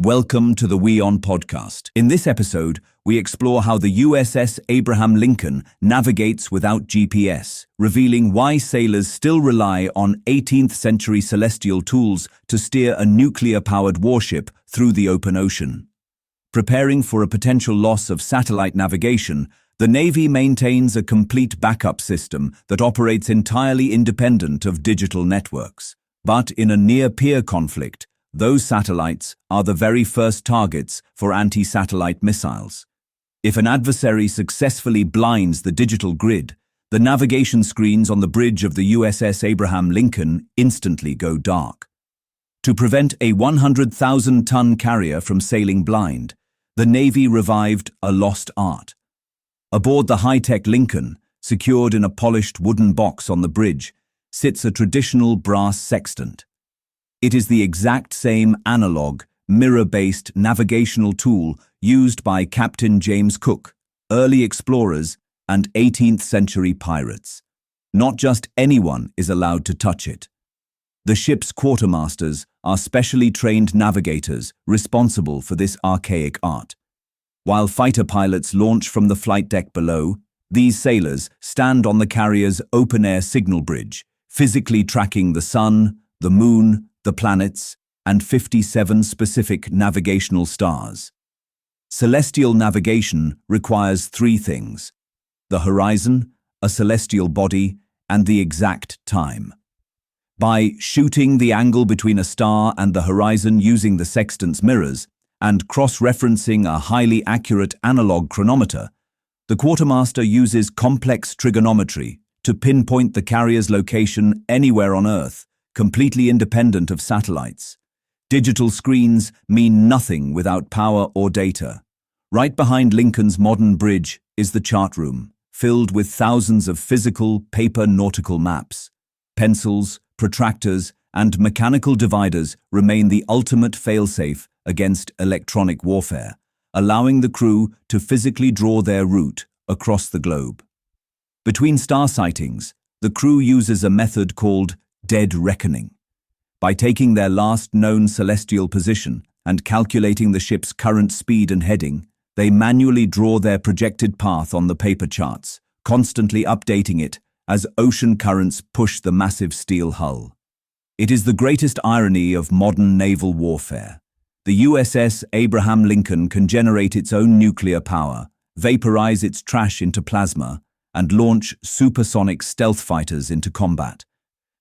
Welcome to the WION podcast. In this episode, we explore how the USS Abraham Lincoln navigates without GPS, revealing why sailors still rely on 18th century celestial tools to steer a nuclear-powered warship through the open ocean. Preparing for a potential loss of satellite navigation, the Navy maintains a complete backup system that operates entirely independent of digital networks. But in a near-peer conflict, those satellites are the very first targets for anti-satellite missiles. If an adversary successfully blinds the digital grid, the navigation screens on the bridge of the USS Abraham Lincoln instantly go dark. To prevent a 100,000-ton carrier from sailing blind, the Navy revived a lost art. Aboard the high-tech Lincoln, secured in a polished wooden box on the bridge, sits a traditional brass sextant. It is the exact same analog, mirror-based navigational tool used by Captain James Cook, early explorers, and 18th century pirates. Not just anyone is allowed to touch it. The ship's quartermasters are specially trained navigators responsible for this archaic art. While fighter pilots launch from the flight deck below, these sailors stand on the carrier's open-air signal bridge, physically tracking the sun, the moon, the planets, and 57 specific navigational stars. Celestial navigation requires three things: the horizon, a celestial body, and the exact time. By shooting the angle between a star and the horizon using the sextant's mirrors and cross-referencing a highly accurate analog chronometer, the quartermaster uses complex trigonometry to pinpoint the carrier's location anywhere on Earth, completely independent of satellites. Digital screens mean nothing without power or data. Right behind Lincoln's modern bridge is the chart room, filled with thousands of physical paper nautical maps. Pencils, protractors, and mechanical dividers remain the ultimate failsafe against electronic warfare, allowing the crew to physically draw their route across the globe. Between star sightings, the crew uses a method called dead reckoning. By taking their last known celestial position and calculating the ship's current speed and heading, they manually draw their projected path on the paper charts, constantly updating it as ocean currents push the massive steel hull. It is the greatest irony of modern naval warfare. The USS Abraham Lincoln can generate its own nuclear power, vaporize its trash into plasma, and launch supersonic stealth fighters into combat.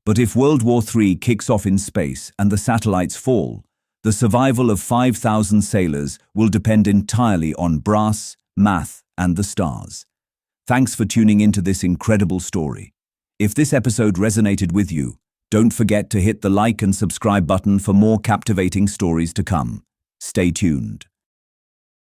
But if World War III kicks off in space and the satellites fall, the survival of 5,000 sailors will depend entirely on brass, math, and the stars. Thanks for tuning into this incredible story. If this episode resonated with you, don't forget to hit the like and subscribe button for more captivating stories to come. Stay tuned.